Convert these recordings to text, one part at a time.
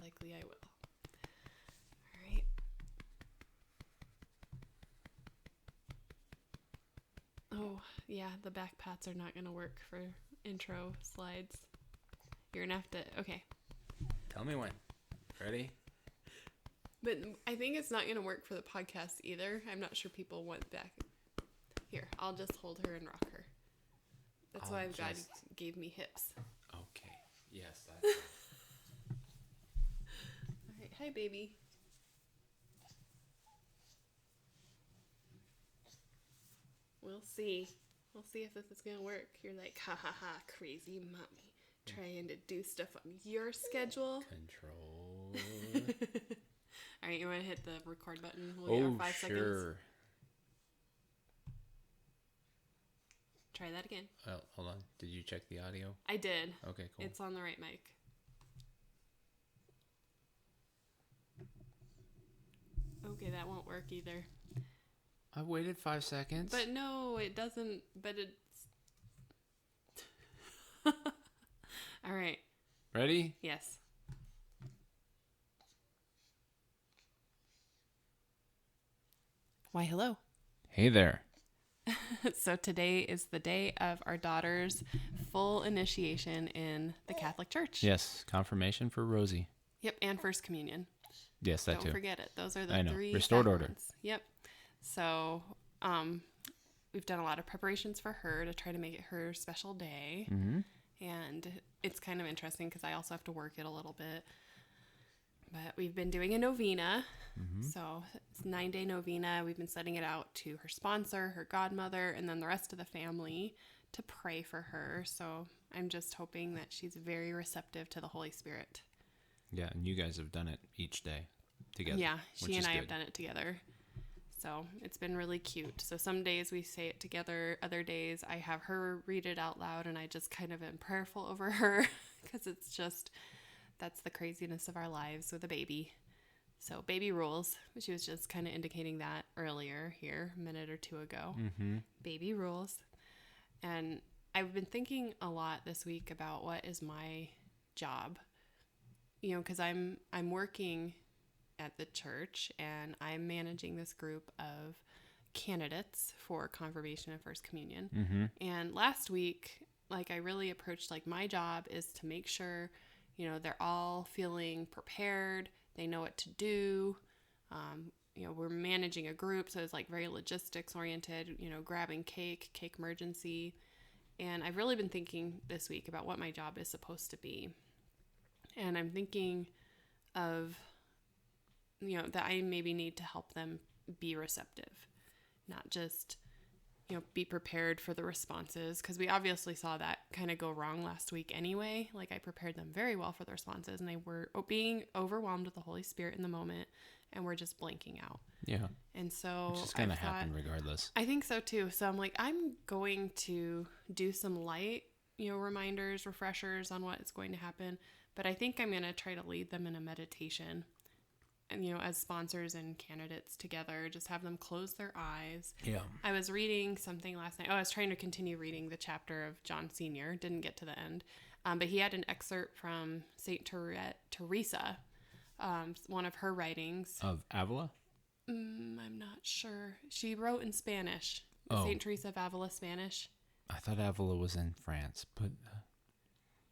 likely I will. All right. Oh, yeah, the back pats are not going to work for intro slides. You're going to have to... Okay. Tell me when. Ready? But I think it's not going to work for the podcast either. I'm not sure people want back. Here, I'll just hold her and rock her. That's why God gave me hips. Okay. Yes, that's All right. Hi, baby. We'll see. We'll see if this is going to work. You're like, ha ha ha, crazy mommy. Trying to do stuff on your schedule. Control. All right, you want to hit the record button? We'll get our 5 seconds. Try that again. Oh, hold on. Did you check the audio? I did. Okay, cool. It's on the right mic. Okay, that won't work either. I waited 5 seconds. But no, it doesn't. But it's... All right. Ready? Yes. Why, hello. Hey there. So today is the day of our daughter's full initiation in the Catholic Church. Yes, confirmation for Rosie. Yep, and First Communion. Yes, that too. Don't forget it. Those are the three restored order. sacraments. Yep. So, we've done a lot of preparations for her to try to make it her special day. Mm-hmm. And it's kind of interesting because I also have to work it a little bit. But we've been doing a novena. Mm-hmm. So it's a 9-day novena. We've been setting it out to her sponsor, her godmother, and then the rest of the family to pray for her. So I'm just hoping that she's very receptive to the Holy Spirit. Yeah, and you guys have done it each day together. Yeah, she and I have done it together. So it's been really cute. So some days we say it together. Other days I have her read it out loud and I just kind of am prayerful over her because it's just, that's the craziness of our lives with a baby. So baby rules. She was just kind of indicating that earlier here, a minute or two ago. Mm-hmm. Baby rules. And I've been thinking a lot this week about what is my job. You know, because I'm working at the church and I'm managing this group of candidates for confirmation and First Communion. Mm-hmm. And last week, like I really approached like my job is to make sure, you know, they're all feeling prepared. They know what to do. You know, we're managing a group, so it's like very logistics oriented, you know, grabbing cake emergency. And I've really been thinking this week about what my job is supposed to be. And I'm thinking of, you know, that I maybe need to help them be receptive, not just, you know, be prepared for the responses. Because we obviously saw that kind of go wrong last week anyway. Like I prepared them very well for the responses and they were being overwhelmed with the Holy Spirit in the moment and we're just blanking out. Yeah. And so it's just going to happen regardless. I think so too. So I'm like, I'm going to do some light, you know, reminders, refreshers on what is going to happen. But I think I'm going to try to lead them in a meditation and, you know, as sponsors and candidates together, just have them close their eyes. Yeah. I was reading something last night. Oh, I was trying to continue reading the chapter of John Sr. Didn't get to the end. But he had an excerpt from St. Teresa, one of her writings. Of Avila? I'm not sure. She wrote in Spanish. Oh. St. Teresa of Avila, Spanish. I thought Avila was in France, but...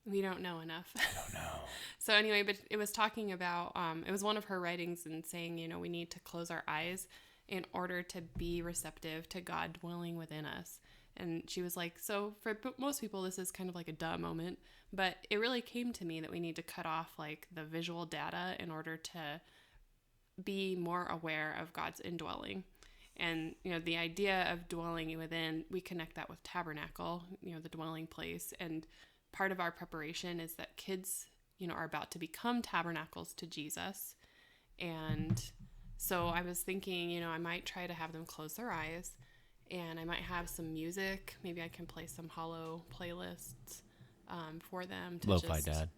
We don't know enough. I don't know. So anyway, but it was talking about, it was one of her writings and saying, you know, we need to close our eyes in order to be receptive to God dwelling within us. And she was like, so for most people, this is kind of like a duh moment, but it really came to me that we need to cut off like the visual data in order to be more aware of God's indwelling. And, you know, the idea of dwelling within, we connect that with tabernacle, you know, the dwelling place. And part of our preparation is that kids, you know, are about to become tabernacles to Jesus. And so I was thinking, you know, I might try to have them close their eyes and I might have some music. Maybe I can play some hollow playlists for them. To Lo-fi dad.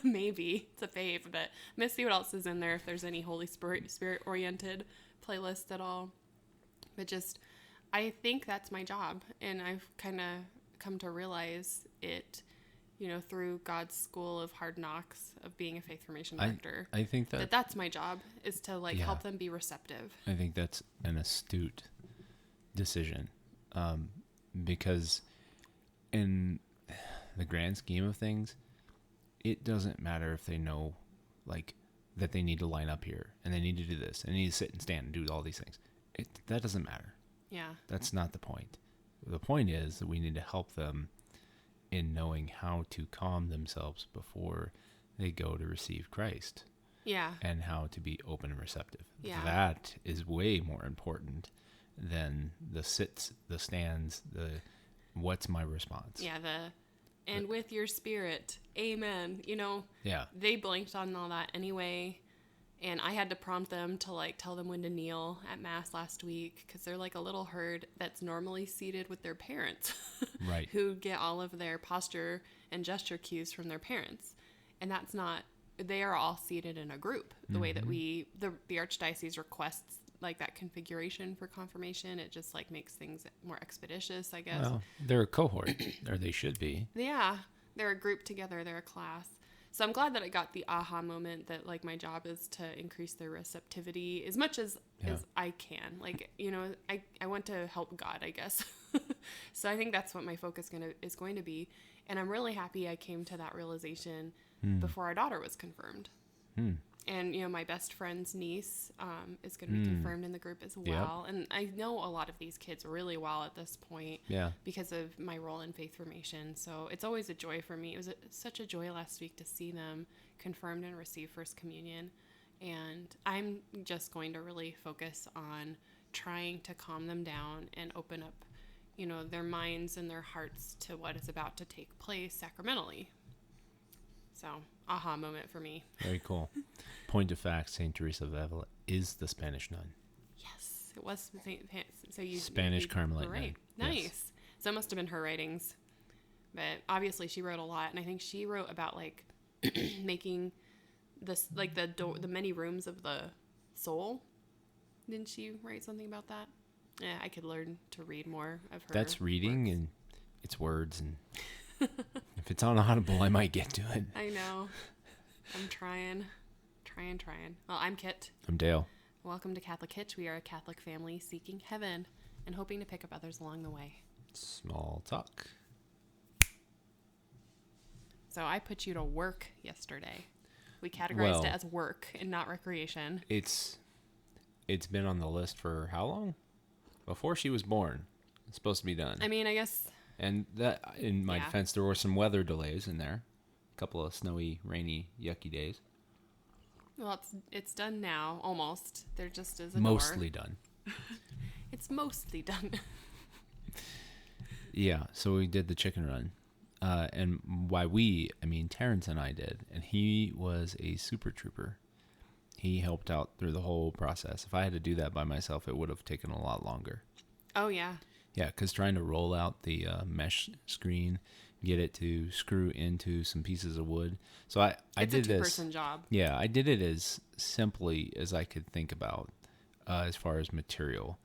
Maybe. It's a fave, but I'm going to see what else is in there if there's any Holy Spirit oriented playlists at all. But just, I think that's my job. And I've kind of come to realize it, through God's school of hard knocks of being a faith formation director. I think that's my job, is to Yeah. help them be receptive. I think that's an astute decision, because in the grand scheme of things, it doesn't matter if they know that they need to line up here and they need to do this and they need to sit and stand and do all these things. That doesn't matter. Yeah. That's not the point. The point is that we need to help them in knowing how to calm themselves before they go to receive Christ. Yeah. And how to be open and receptive. Yeah. That is way more important than the sits, the stands, what's my response. Yeah, and with your spirit, amen. Yeah. They blinked on all that anyway. And I had to prompt them to tell them when to kneel at Mass last week, because they're like a little herd that's normally seated with their parents. Right. Who get all of their posture and gesture cues from their parents. And that's not, they are all seated in a group. The way that the Archdiocese requests that configuration for confirmation, it just makes things more expeditious, I guess. Well, they're a cohort, or they should be. Yeah, they're a group together, they're a class. So I'm glad that I got the aha moment that my job is to increase their receptivity as much as I can. I want to help God, I guess. So I think that's what my focus is going to be. And I'm really happy I came to that realization before our daughter was confirmed. And, my best friend's niece is going to be confirmed in the group as well. Yep. And I know a lot of these kids really well at this point because of my role in faith formation. So it's always a joy for me. It was such a joy last week to see them confirmed and receive First Communion. And I'm just going to really focus on trying to calm them down and open up, their minds and their hearts to what is about to take place sacramentally. So, aha moment for me. Very cool. Point of fact, St. Teresa of Avila is the Spanish nun. Yes, it was. Spanish Carmelite nun. Right. Nice. Yes. So it must have been her writings. But obviously she wrote a lot. And I think she wrote about making this, the many rooms of the soul. Didn't she write something about that? Yeah, I could learn to read more of her. That's reading works. And it's words, and if it's on Audible, I might get to it. I know. I'm trying. Well, I'm Kit. I'm Dale. Welcome to Catholic Hitch. We are a Catholic family seeking heaven and hoping to pick up others along the way. Small talk. So I put you to work yesterday. We categorized it as work and not recreation. It's been on the list for how long? Before she was born. It's supposed to be done. I mean, I guess. And that, in my defense, there were some weather delays in there. A couple of snowy, rainy, yucky days. Well, it's done now, almost. There just is a mostly door. Done. It's mostly done. Yeah, so we did the chicken run. And I mean Terrence and I did. And he was a super trooper. He helped out through the whole process. If I had to do that by myself, it would have taken a lot longer. Oh, yeah. Yeah, because trying to roll out the mesh screen, get it to screw into some pieces of wood. So I did this. It's a two-person job. Yeah, I did it as simply as I could think about as far as material,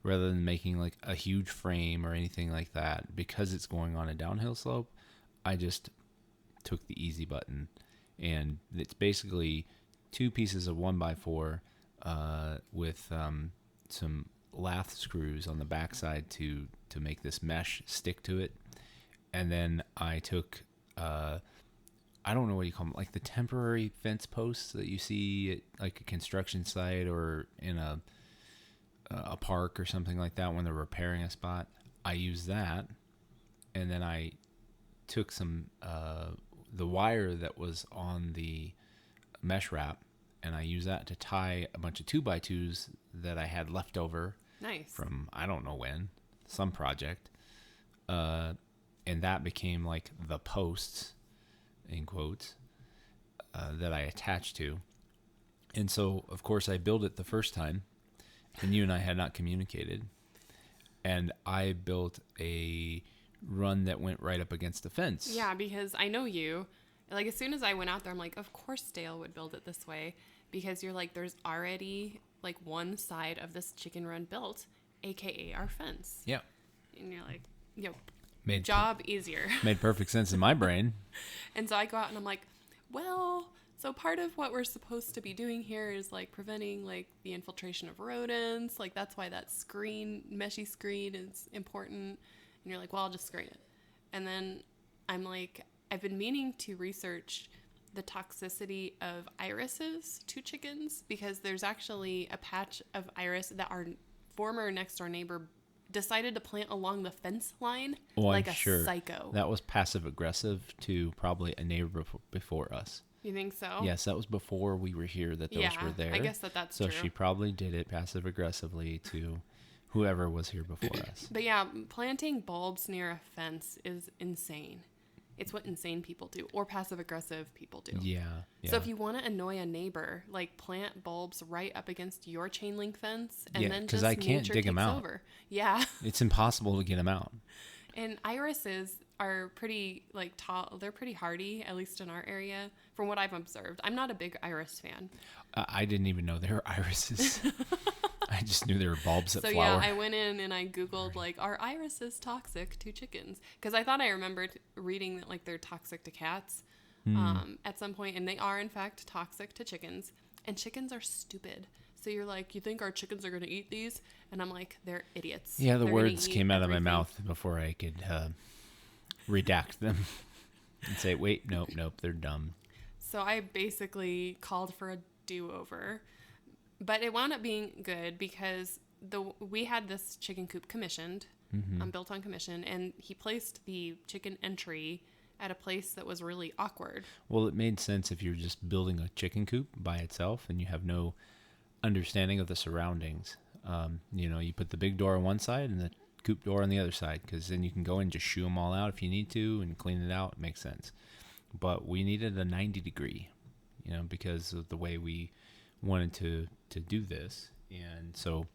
rather than making a huge frame or anything like that. Because it's going on a downhill slope, I just took the easy button, and it's basically 2 pieces of 1x4 with some lath screws on the backside to make this mesh stick to it. And then I took, I don't know what you call them, the temporary fence posts that you see at a construction site or in a park or something like that when they're repairing a spot. I used that, and then I took some the wire that was on the mesh wrap, and I used that to tie a bunch of 2x2s that I had left over. Nice. From I don't know when, some project. And that became the posts, in quotes, that I attached to. And so, of course, I built it the first time, and you and I had not communicated. And I built a run that went right up against the fence. Yeah, because I know you. As soon as I went out there, I'm like, of course Dale would build it this way. Because you're there's already, one side of this chicken run built, a.k.a. our fence. Yeah. And you're yep. job easier. Made perfect sense in my brain. And so I go out and I'm like, well, so part of what we're supposed to be doing here is like preventing like the infiltration of rodents. Like that's why that meshy screen is important. And you're like, well, I'll just screen it. And then I'm like, I've been meaning to research the toxicity of irises to chickens because there's actually a patch of iris that our former next door neighbor decided to plant along the fence line like a psycho. That was passive aggressive to probably a neighbor before us. You think so? Yes, that was before we were here that those were there. I guess that's so true. So she probably did it passive aggressively to whoever was here before us. But yeah, planting bulbs near a fence is insane. It's what insane people do or passive aggressive people do. Yeah. So if you want to annoy a neighbor, like plant bulbs right up against your chain link fence and then just I can't dig them out. Over. Yeah. It's impossible to get them out. And irises are pretty like tall. They're pretty hardy, at least in our area, from what I've observed. I'm not a big iris fan. I didn't even know they were irises. I just knew there were bulbs that flower. So yeah, I went in and I Googled like, are irises toxic to chickens? Because I thought I remembered reading that like they're toxic to cats at some point, and they are in fact toxic to chickens. And chickens are stupid. So you're like, you think our chickens are going to eat these? And I'm like, they're idiots. Yeah, the they're words came out of my mouth before I could redact them and say, wait, nope, they're dumb. So I basically called for a do-over. But it wound up being good because we had this chicken coop commissioned, built on commission, and he placed the chicken entry at a place that was really awkward. Well, it made sense if you're just building a chicken coop by itself and you have no understanding of the surroundings. You put the big door on one side and the coop door on the other side, because then you can go and just shoo them all out if you need to and clean it out. It makes sense. But we needed a 90 degree, because of the way we wanted to do this. And so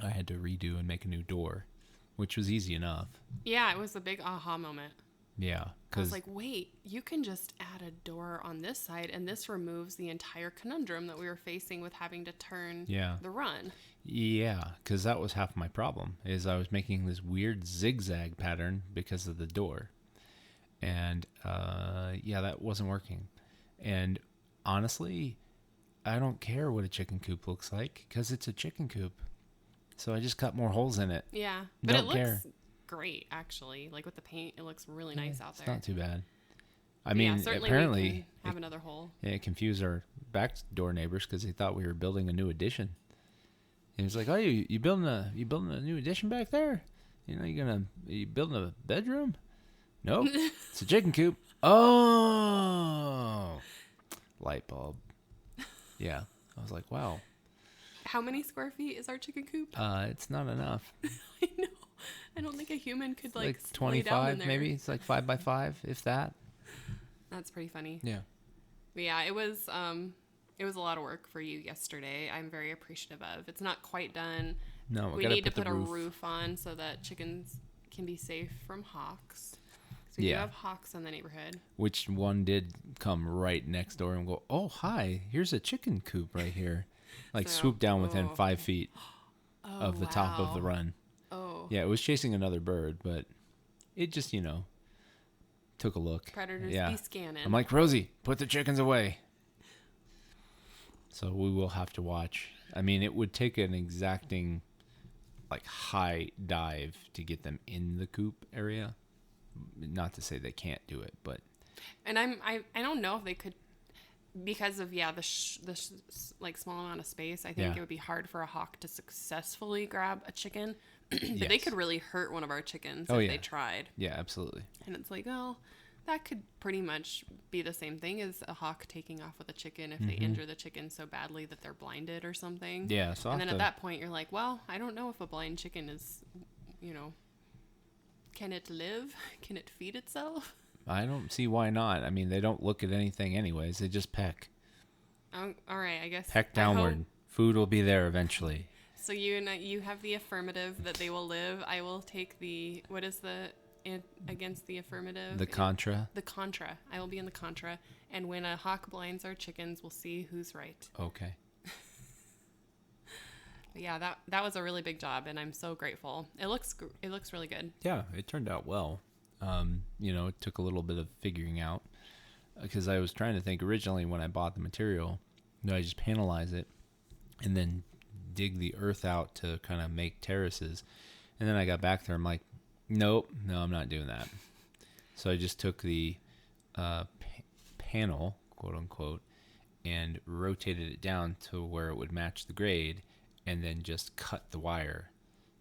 I had to redo and make a new door, which was easy enough. Yeah, it was a big aha moment. Yeah. I was like, wait, you can just add a door on this side and this removes the entire conundrum that we were facing with having to turn the run. Yeah, because that was half my problem, is I was making this weird zigzag pattern because of the door. And that wasn't working. And honestly, I don't care what a chicken coop looks like because it's a chicken coop. So I just cut more holes in it. Yeah, but it looks great, actually. Like with the paint, it looks really nice out there. It's not too bad. I mean, apparently we can have another hole. It confused our back door neighbors because they thought we were building a new addition. And he was like, "Oh, you building a new addition back there? You building a bedroom? Nope, it's a chicken coop." Oh, light bulb. Yeah, I was like, wow. How many square feet is our chicken coop? It's not enough. I know. I don't think a human could like 25 maybe. It's like 5 by 5, if that. That's pretty funny. Yeah. But yeah, it was a lot of work for you yesterday. I'm very appreciative of. It's not quite done. No, we need to put a roof on so that chickens can be safe from hawks. So we do have hawks in the neighborhood. Which one did come right next door and go, "Oh, hi, here's a chicken coop right here." Like swoop down within 5 feet of the top of the run. Oh. Yeah, it was chasing another bird, but it just, took a look. Predators be scanning. I'm like, "Rosie, put the chickens away." So we will have to watch. I mean, it would take an exacting, high dive to get them in the coop area. Not to say they can't do it, but. And I don't know if they could, because of the small amount of space. I think it would be hard for a hawk to successfully grab a chicken, but they could really hurt one of our chickens if they tried. Yeah, absolutely. And it's like, oh, that could pretty much be the same thing as a hawk taking off with a chicken if they injure the chicken so badly that they're blinded or something. Yeah. So and then at that point, you're like, well, I don't know if a blind chicken is, can it live? Can it feed itself? I don't see why not. I mean, they don't look at anything anyways. They just peck. Oh, all right, I guess. Peck downward. Food will be there eventually. So you have the affirmative that they will live. I will take the, what is the against the affirmative? The contra. The contra. I will be in the contra. And when a hawk blinds our chickens, we'll see who's right. Okay. But yeah, that was a really big job, and I'm so grateful. It looks really good. Yeah, it turned out well. It took a little bit of figuring out because I was trying to think originally when I bought the material, I just panelize it and then dig the earth out to kind of make terraces. And then I got back there, I'm like, nope, no, I'm not doing that. So I just took the panel, quote unquote, and rotated it down to where it would match the grade, and then just cut the wire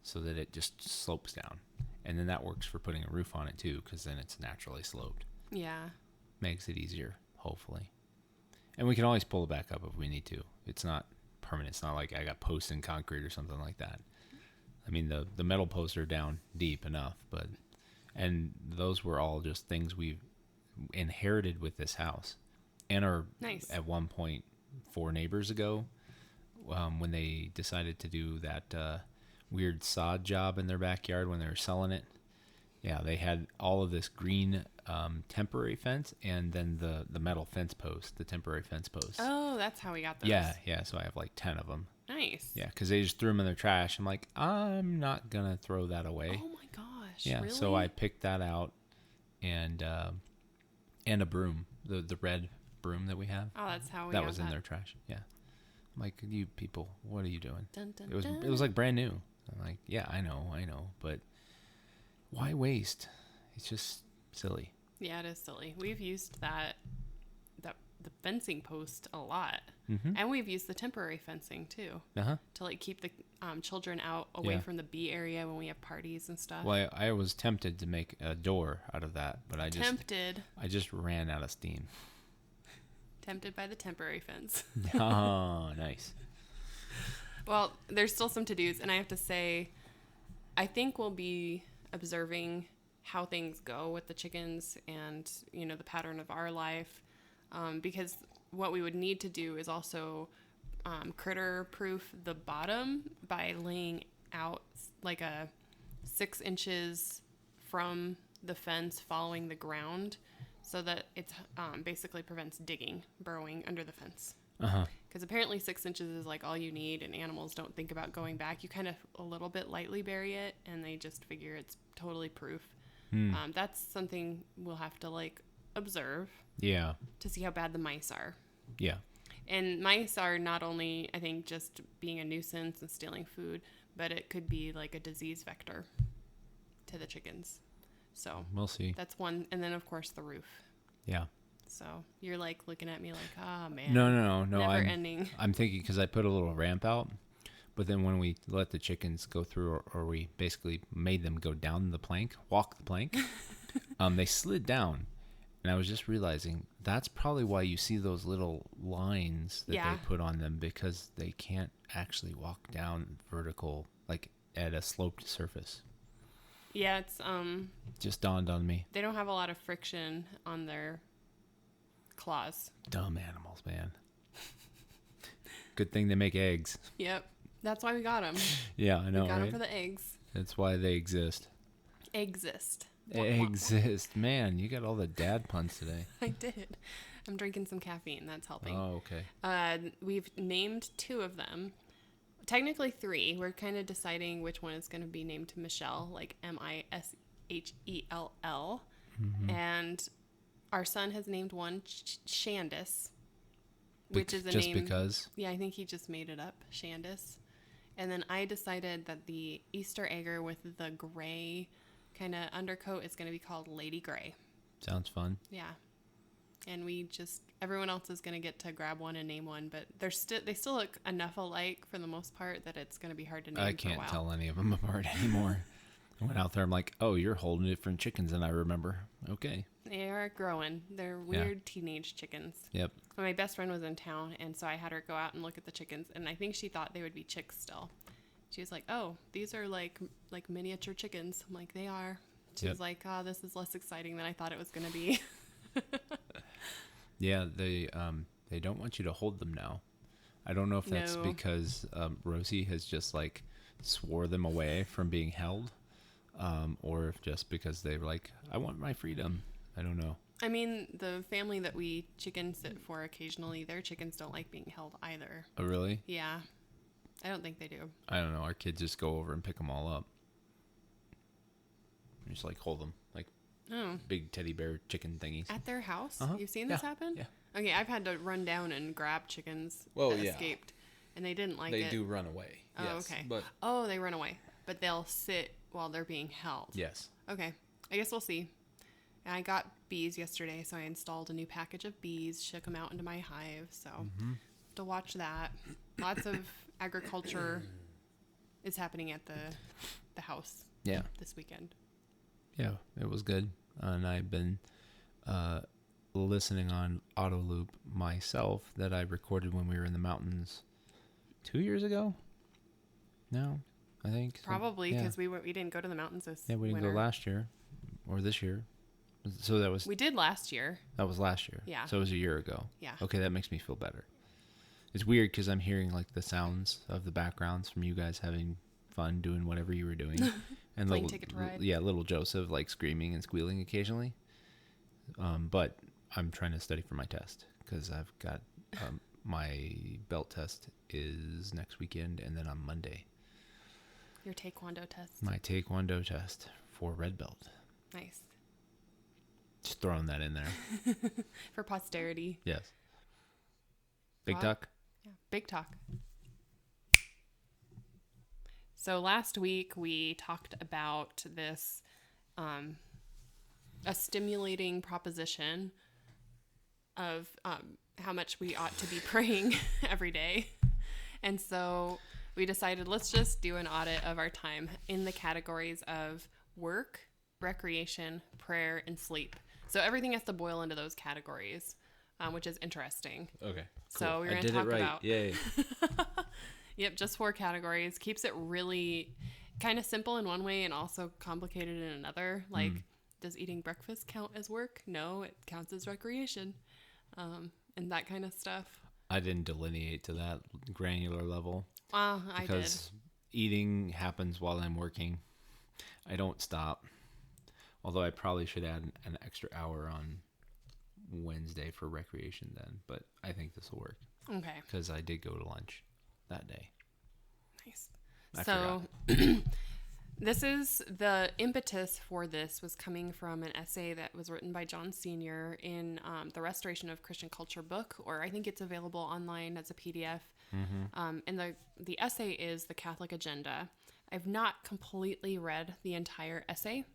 so that it just slopes down. And then that works for putting a roof on it too, because then it's naturally sloped. Yeah. Makes it easier, hopefully. And we can always pull it back up if we need to. It's not permanent. It's not like I got posts in concrete or something like that. I mean, the metal posts are down deep enough, and those were all just things we inherited with this house. And are nice. At one point 4 neighbors ago, when they decided to do that weird sod job in their backyard when they were selling it. Yeah, they had all of this green temporary fence and then the metal fence post, the temporary fence post. Oh, that's how we got those. Yeah. So I have like 10 of them. Nice. Yeah, because they just threw them in their trash. I'm like, I'm not going to throw that away. Oh my gosh. Yeah, really? so I picked that out and a broom, the red broom that we have. Oh, that's how we that got was in their trash. Yeah. I'm like, you people, what are you doing? Dun, dun, It was like brand new. I'm like, yeah, I know, but why waste? It's just silly. Yeah, it is silly. We've used the fencing post a lot, Mm-hmm. and we've used the temporary fencing too to like keep the children out away from the bee area when we have parties and stuff. Well, I was tempted to make a door out of that, but I just ran out of steam. Tempted by the temporary fence. Oh, nice. Well, there's still some to-dos, and I have to say, I think we'll be observing how things go with the chickens and, the pattern of our life, because what we would need to do is also critter-proof the bottom by laying out like a 6 inches from the fence following the ground so that it basically prevents burrowing under the fence. Because apparently 6 inches is like all you need, and animals don't think about going back. You kind of a little bit lightly bury it, and they just figure it's totally proof. That's something we'll have to like observe. Yeah. To see how bad the mice are. Yeah. And mice are not only, I think, just being a nuisance and stealing food, but it could be like a disease vector to the chickens. So we'll see. That's one, and then of course the roof. Yeah. So you're like looking at me like, oh man. No. Never ending. I'm thinking because I put a little ramp out, but then when we let the chickens go through, or we basically made them go down the plank, walk the plank, they slid down, and I was just realizing that's probably why you see those little lines that they put on them, because they can't actually walk down vertical like at a sloped surface. Yeah, it's just dawned on me. They don't have a lot of friction on their claws. Dumb animals, man. Good thing they make eggs. Yep. That's why we got them. Yeah, I know, We got right? them for the eggs. That's why they exist. Exist. Exist. Man, you got all the dad puns today. I did. I'm drinking some caffeine. That's helping. Oh, okay. We've named 2 of them. Technically 3. We're kind of deciding which one is going to be named Michelle, like Mishell. Mm-hmm. And our son has named one Shandis, which is a just name. Because? Yeah, I think he just made it up, Shandis. And then I decided that the Easter egger with the gray kind of undercoat is going to be called Lady Gray. Sounds fun. Yeah. And everyone else is going to get to grab one and name one, but they still look enough alike for the most part that it's going to be hard to name. I can't tell any of them apart anymore. I went out there, I'm like, oh, you're holding different chickens than I remember. Okay. They are growing. They're weird teenage chickens. Yep. My best friend was in town, and so I had her go out and look at the chickens, and I think she thought they would be chicks still. She was like, oh, these are like miniature chickens. I'm like, they are. She was like, oh, this is less exciting than I thought it was going to be. Yeah, they don't want you to hold them now. I don't know if that's because Rosie has just like swore them away from being held, or if just because they're like, I want my freedom. I don't know. I mean, the family that we chicken sit for occasionally, their chickens don't like being held either. Oh, really? Yeah. I don't think they do. I don't know. Our kids just go over and pick them all up. And just like hold them like big teddy bear chicken thingies. At their house? Uh-huh. You've seen this happen? Yeah. Okay, I've had to run down and grab chickens Well, that yeah. escaped. And they didn't like They it. do run away. Oh, yes, okay. But they run away. But they'll sit while they're being held. yes. Okay. I guess we'll see. And I got bees yesterday, so I installed a new package of bees, shook them out into my hive. So to watch that. Lots of agriculture is happening at the house. Yeah. This weekend. Yeah, it was good. And I've been listening on auto loop myself that I recorded when we were in the mountains 2 years ago. No, I think Probably because we didn't go to the mountains this we didn't winter. go last year or this year. So We did last year. That was last year. Yeah. So it was a year ago. Yeah. Okay, that makes me feel better. It's weird because I'm hearing like the sounds of the backgrounds from you guys having fun doing whatever you were doing, and Playing Ticket to Ride. little Joseph like screaming and squealing occasionally. But I'm trying to study for my test because I've got my belt test is next weekend, and then on Monday. Your Taekwondo test. My Taekwondo test for red belt. Nice. Just throwing that in there. For posterity. Yes. Big Wow. talk. Yeah. Big talk. So last week we talked about this, a stimulating proposition of how much we ought to be praying every day. And so we decided let's just do an audit of our time in the categories of work, recreation, prayer, and sleep. So everything has to boil into those categories, which is interesting. Okay. So we're I going to did talk it right. about... Yay. Yep, just 4 categories. Keeps it really kind of simple in one way and also complicated in another. Like, does eating breakfast count as work? No, it counts as recreation, and that kind of stuff. I didn't delineate to that granular level. I did. Because eating happens while I'm working. I don't stop. Although I probably should add an extra hour on Wednesday for recreation then. But I think this will work. Okay. Because I did go to lunch that day. Nice. I So this is the impetus for this was coming from an essay that was written by John Senior in the Restoration of Christian Culture book, or I think it's available online as a PDF. And the essay is The Catholic Agenda. I've not completely read the entire essay,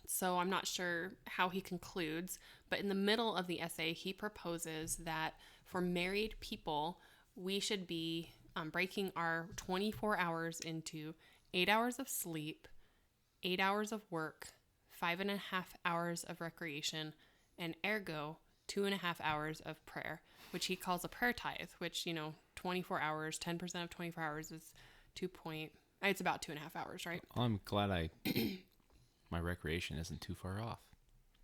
so I'm not sure how he concludes, but in the middle of the essay, he proposes that for married people, we should be breaking our 24 hours into 8 hours of sleep, 8 hours of work, 5.5 hours of recreation, and ergo 2.5 hours of prayer, which he calls a prayer tithe, which, 24 hours, 10% of 24 hours is it's about 2.5 hours, right? I'm glad my recreation isn't too far off.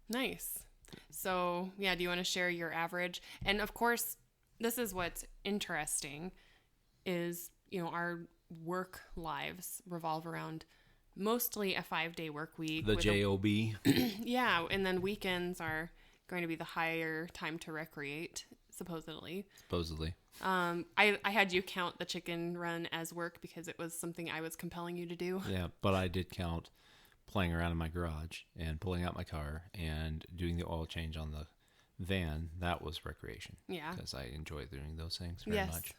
Nice. So, yeah, do you want to share your average? And of course, this is what's interesting is, our work lives revolve around mostly a 5-day work week. The JOB. Yeah, and then weekends are going to be the higher time to recreate, supposedly. I had you count the chicken run as work because it was something I was compelling you to do. Yeah, but I did count playing around in my garage and pulling out my car and doing the oil change on the van. That was recreation. Yeah. Because I enjoy doing those things very much.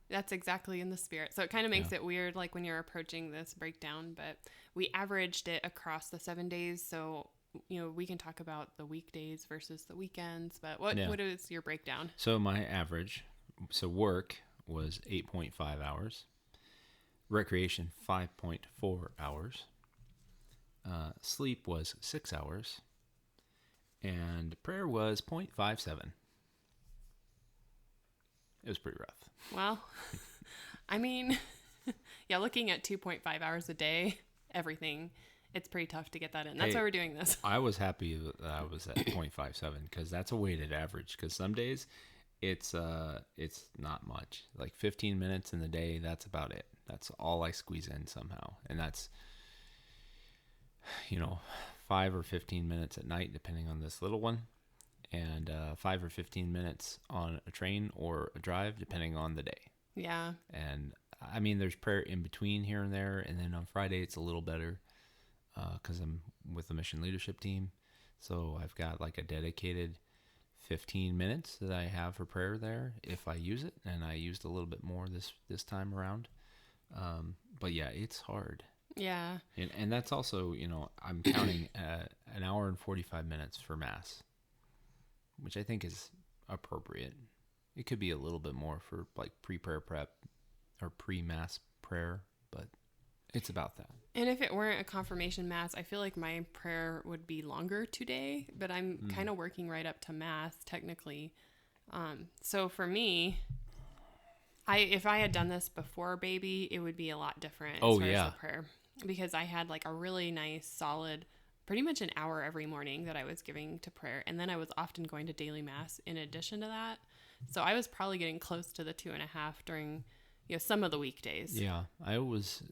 That's exactly in the spirit. So it kind of makes it weird, like when you're approaching this breakdown, but we averaged it across the 7 days. So, we can talk about the weekdays versus the weekends, but what is your breakdown? So my average, work was 8.5 hours, recreation 5.4 hours, sleep was 6 hours, and prayer was 0.57. It was pretty rough. Well, I mean, looking at 2.5 hours a day, everything, it's pretty tough to get that in. That's why we're doing this. I was happy that I was at 0.57 because that's a weighted average. Because some days it's not much. Like 15 minutes in the day, that's about it. That's all I squeeze in somehow. And that's, 5 or 15 minutes at night, depending on this little one. And 5 or 15 minutes on a train or a drive, depending on the day. Yeah. And I mean, there's prayer in between here and there, and then on Friday it's a little better because I'm with the mission leadership team. So I've got like a dedicated 15 minutes that I have for prayer there if I use it, and I used a little bit more this time around. But yeah, it's hard. Yeah. And that's also, I'm counting an hour and 45 minutes for Mass, which I think is appropriate. It could be a little bit more for like pre-prayer prep or pre-Mass prayer, but it's about that. And if it weren't a confirmation Mass, I feel like my prayer would be longer today, but I'm kind of working right up to Mass technically. So for me, if I had done this before baby, it would be a lot different as far as the prayer, because I had like a really nice, solid, pretty much an hour every morning that I was giving to prayer. And then I was often going to daily Mass in addition to that. So I was probably getting close to the 2.5 during, some of the weekdays. Yeah. I was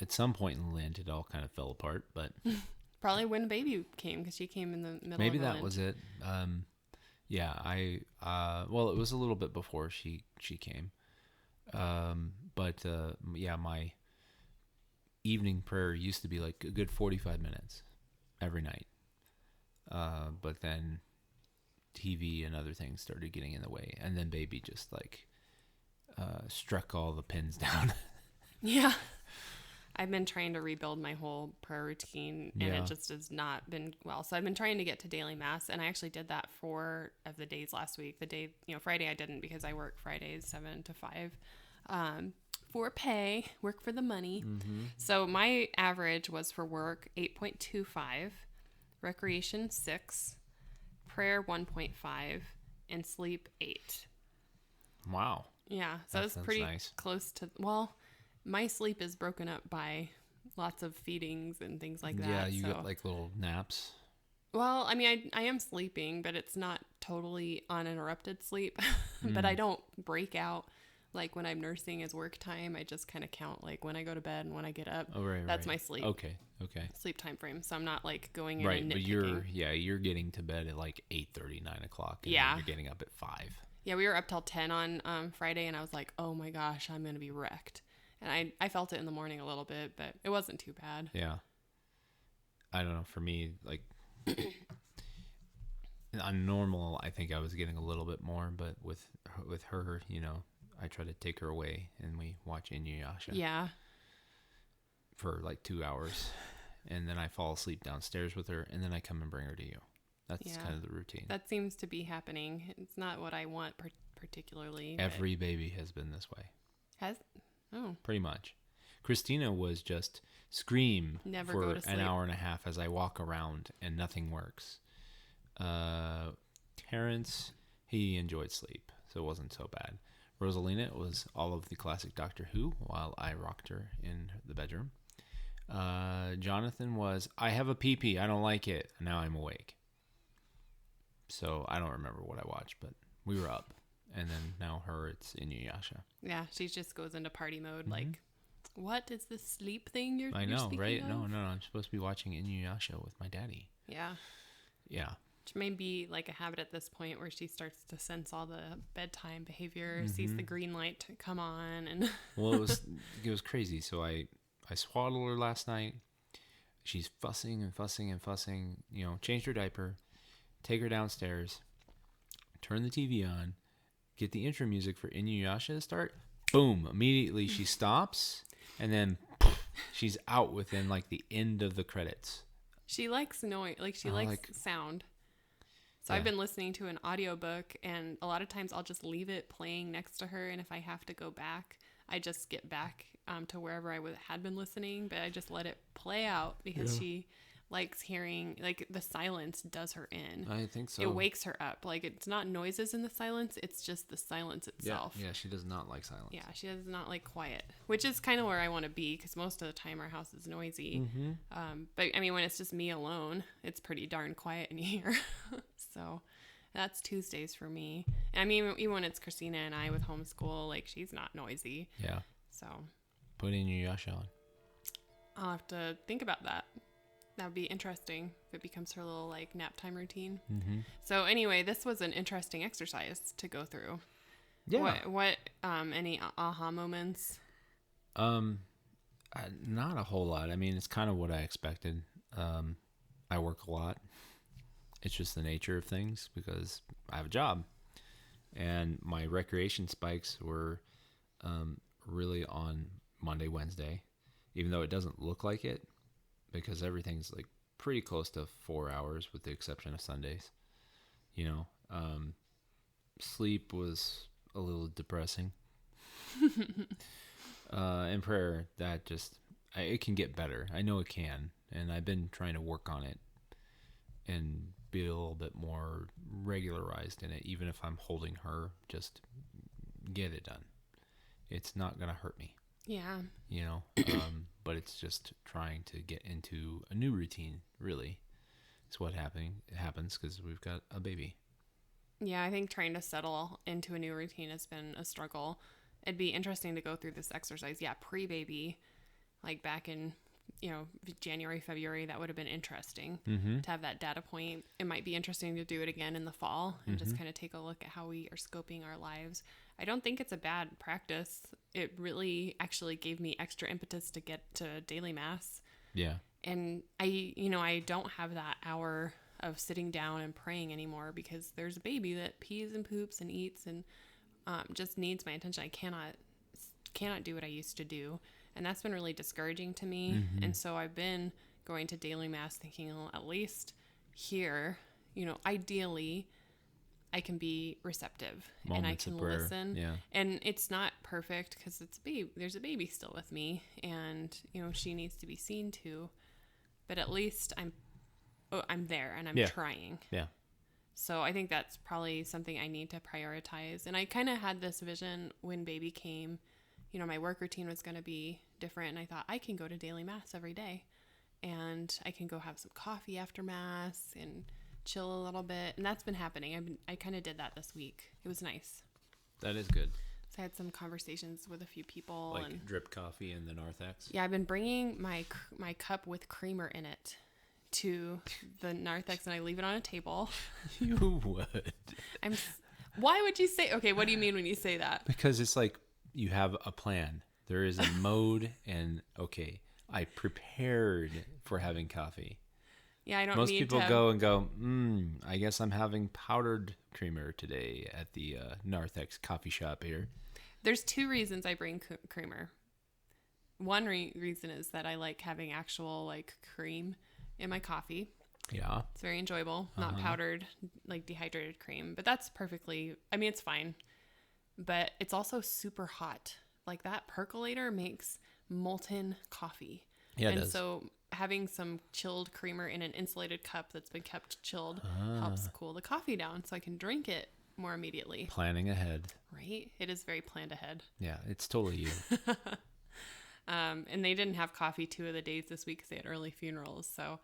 at some point in the Lent, it all kind of fell apart, but probably when baby came, because she came in the middle maybe of that Lent. was it. Well, it was a little bit before she came. My evening prayer used to be like a good 45 minutes every night. But then TV and other things started getting in the way, and then baby just like struck all the pins down. Yeah. I've been trying to rebuild my whole prayer routine, and it just has not been well. So I've been trying to get to daily Mass, and I actually did that 4 of the days last week. The day, Friday I didn't, because I work Fridays 7 to 5 for pay, work for the money. Mm-hmm. So my average was for work 8.25, recreation 6, prayer 1.5, and sleep 8. Wow. Yeah, so it's pretty close to, my sleep is broken up by lots of feedings and things like that. Yeah, you get like little naps. Well, I mean, I am sleeping, but it's not totally uninterrupted sleep. But I don't break out like when I'm nursing as work time. I just kind of count like when I go to bed and when I get up. Oh, right. That's my sleep. Okay. Sleep time frame. So I'm not like going in right, and but nitpicking. you're getting to bed at like 8:30, 9 o'clock. And yeah. You're getting up at 5. Yeah, we were up till 10 on Friday, and I was like, oh my gosh, I'm going to be wrecked. And I felt it in the morning a little bit, but it wasn't too bad. Yeah. I don't know. For me, like, on normal, I think I was getting a little bit more, but with her, I try to take her away and we watch Inuyasha. Yeah. For like 2 hours. And then I fall asleep downstairs with her, and then I come and bring her to you. That's kind of the routine. That seems to be happening. It's not what I want particularly. Every baby has been this way. Oh. Pretty much. Christina was just scream Never for go to sleep. an hour and a half as I walk around and nothing works. Terrence, he enjoyed sleep, so it wasn't so bad. Rosalina, it was all of the classic Doctor Who while I rocked her in the bedroom. Jonathan was, I have a pee-pee, I don't like it. Now I'm awake. So I don't remember what I watched, but we were up. And then now it's Inuyasha. Yeah, she just goes into party mode. Mm-hmm. Like, what is this sleep thing you're I know, speaking right? of? No, I'm supposed to be watching Inuyasha with my daddy. Yeah. Yeah. Which may be like a habit at this point where she starts to sense all the bedtime behavior, sees the green light come on, and well, it was crazy. So I swaddled her last night. She's fussing and fussing and fussing. Changed her diaper, take her downstairs, turn the TV on, get the intro music for Inuyasha to start. Boom! Immediately she stops, and then she's out within like the end of the credits. She likes noise, like she likes sound. So I've been listening to an audiobook, and a lot of times I'll just leave it playing next to her, and if I have to go back, I just get back to wherever I had been listening, but I just let it play out because she likes hearing, like, the silence does her in. I think so. It wakes her up. Like, it's not noises in the silence, it's just the silence itself. Yeah, she does not like silence. Yeah, she does not like quiet, which is kind of where I want to be, because most of the time our house is noisy. Mm-hmm. But, I mean, when it's just me alone, it's pretty darn quiet in here. So that's Tuesdays for me. I mean, even when it's Christina and I with homeschool, like, she's not noisy. Yeah. So put Inuyasha on. I'll have to think about that. That would be interesting if it becomes her little like nap time routine. Mm-hmm. So anyway, this was an interesting exercise to go through. Yeah. What any aha moments? Not a whole lot. I mean, it's kind of what I expected. I work a lot. It's just the nature of things because I have a job. And my recreation spikes were really on Monday, Wednesday, even though it doesn't look like it because everything's like pretty close to 4 hours with the exception of Sundays. You know, sleep was a little depressing. And prayer, that just, it can get better. I know it can. And I've been trying to work on it and be a little bit more regularized in it, even if I'm holding her, just get it done. It's not going to hurt me. Yeah. You know, but it's just trying to get into a new routine, really. It's what happens because we've got a baby. Yeah, I think trying to settle into a new routine has been a struggle. It'd be interesting to go through this exercise. Yeah, pre-baby, like back in, January, February, that would have been interesting to have that data point. It might be interesting to do it again in the fall and just kind of take a look at how we are scoping our lives. I don't think it's a bad practice. It really actually gave me extra impetus to get to daily mass. Yeah. And I don't have that hour of sitting down and praying anymore because there's a baby that pees and poops and eats and just needs my attention. I cannot do what I used to do. And that's been really discouraging to me. And so I've been going to daily mass thinking, well, at least here, ideally I can be receptive and I can listen. Yeah. And it's not perfect because there's a baby still with me and, she needs to be seen to, but at least I'm there and I'm trying. Yeah. So I think that's probably something I need to prioritize. And I kind of had this vision when baby came, my work routine was going to be different. And I thought I can go to daily mass every day and I can go have some coffee after mass and chill a little bit. And that's been happening. I kind of did that this week. It was nice. That is good. So I had some conversations with a few people. Like drip coffee and the Narthex? Yeah, I've been bringing my cup with creamer in it to the Narthex and I leave it on a table. You would. Why would you say, okay, what do you mean when you say that? Because it's like you have a plan. There is a mode and okay, I prepared for having coffee. Yeah, I don't Most need people to go, I guess I'm having powdered creamer today at the Narthex coffee shop here. There's two reasons I bring creamer. One reason is that I like having actual like cream in my coffee. Yeah. It's very enjoyable, not powdered, like dehydrated cream, but that's perfectly, it's fine. But it's also super hot. Like that percolator makes molten coffee. Yeah, it and does. So having some chilled creamer in an insulated cup that's been kept chilled helps cool the coffee down so I can drink it more immediately. Planning ahead. Right? It is very planned ahead. Yeah, it's totally you. And they didn't have coffee 2 of the days this week because they had early funerals. So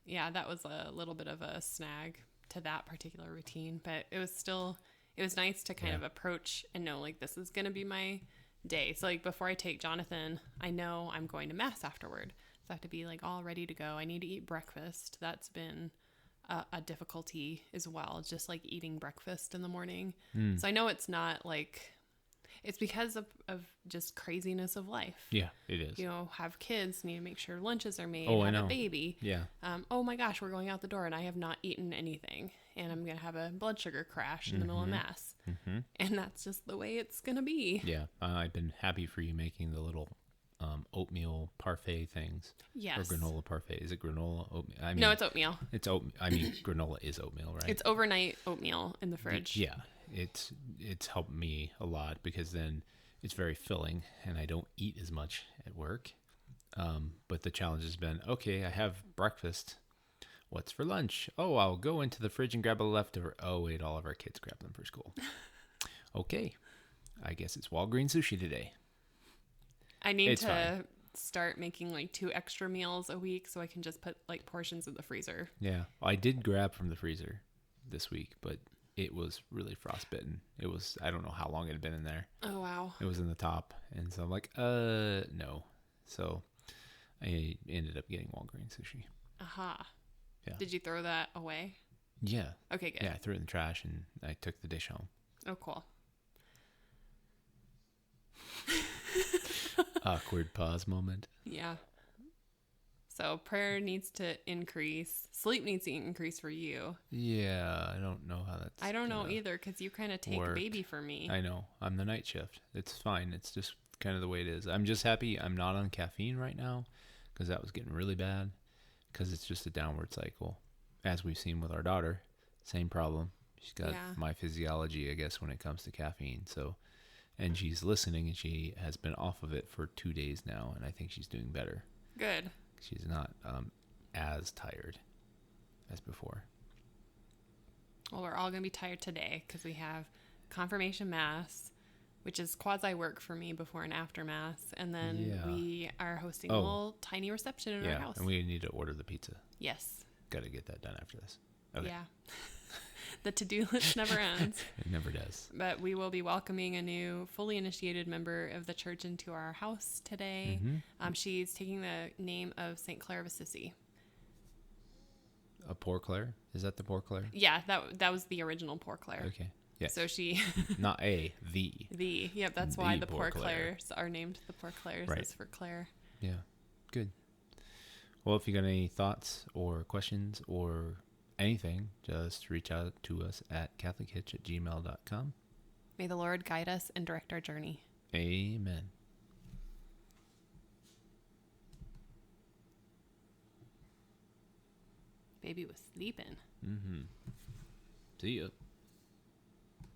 yeah, that was a little bit of a snag to that particular routine, but it was nice to kind of approach and know like, this is going to be my day. So like before I take Jonathan, I know I'm going to mass afterward. So I have to be like all ready to go. I need to eat breakfast. That's been a difficulty as well. Just like eating breakfast in the morning. So I know it's not like, it's because of just craziness of life. Yeah, it is. Have kids, need to make sure lunches are made. Oh, I have know. a baby. Yeah. Oh my gosh, we're going out the door and I have not eaten anything. And I'm going to have a blood sugar crash in the middle of mass. And that's just the way it's going to be. Yeah. I've been happy for you making the little oatmeal parfait things. Yes. Or granola parfait. Is it granola oatmeal? No, it's oatmeal. It's oatmeal. I mean, granola is oatmeal, right? It's overnight oatmeal in the fridge. Yeah. It's helped me a lot because then it's very filling and I don't eat as much at work. But the challenge has been, okay, I have breakfast. What's for lunch? Oh, I'll go into the fridge and grab a leftover. Oh, wait, all of our kids grab them for school. Okay. I guess it's Walgreens sushi today. I need to start making like 2 extra meals a week so I can just put like portions in the freezer. Yeah. I did grab from the freezer this week, but it was really frostbitten. I don't know how long it had been in there. Oh, wow. It was in the top. And so I'm like, no. So I ended up getting Walgreens sushi. Aha. Yeah. Did you throw that away? Yeah. Okay, good. Yeah, I threw it in the trash and I took the dish home. Oh, cool. Awkward pause moment. Yeah. So prayer needs to increase. Sleep needs to increase for you. Yeah, I don't know how that's. I don't know either, because you kind of take work. baby for me. I know. I'm the night shift. It's fine. It's just kind of the way it is. I'm just happy I'm not on caffeine right now, because that was getting really bad, because it's just a downward cycle. As we've seen with our daughter, same problem. She's got my physiology, I guess, when it comes to caffeine. So, and she's listening, and she has been off of it for 2 days now, and I think she's doing better. Good. She's not as tired as before. Well, we're all going to be tired today because we have confirmation mass, which is quasi work for me before and after mass. And then we are hosting a little tiny reception in our house. And we need to order the pizza. Yes. Got to get that done after this. Okay. Yeah. The to-do list never ends. It never does. But we will be welcoming a new fully initiated member of the church into our house today. Mm-hmm. She's taking the name of St. Clare of Assisi. A Poor Clare? Is that the Poor Clare? Yeah, that was the original Poor Clare. Okay. Yeah. So she... Not the. The. Yep, that's why the Poor Clares are named the Poor Clares. Right. Is for Claire. Yeah. Good. Well, if you got any thoughts or questions or anything, just reach out to us at catholichitch@gmail.com. May the Lord guide us and direct our journey. Amen. Baby was sleeping. See ya.